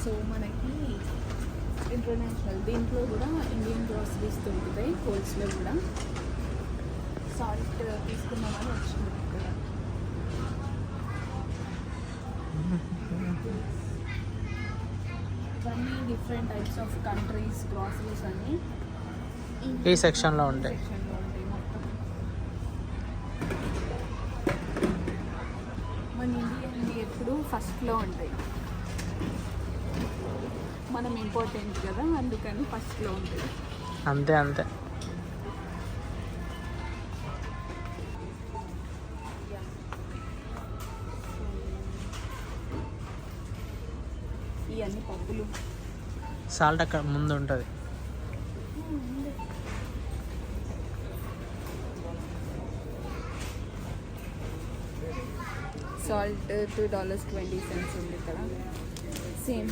So మనకి international దీంట్లో కూడా ఇండియన్ గ్రాసరీస్ దొరుకుతాయి. హోల్స్లో కూడా సాల్ట్ తీసుకుందామని వచ్చింది ఇక్కడ. ఇవన్నీ different types of countries groceries అన్నీ ఈ సెక్షన్లో ఉంటాయి. మొత్తం మన ఇండియన్ ఎప్పుడు ఫస్ట్లో ఉంటాయి. మనం ఇంపార్టెంట్ కదా, అందుకని ఫస్ట్లో ఉంటుంది. అంతే అంతే. ఇవన్నీ పప్పులు. సాల్ట్ అక్కడ ముందు ఉంటుంది. సాల్ట్ $2.20 ఉంది ఇక్కడ. సేమ్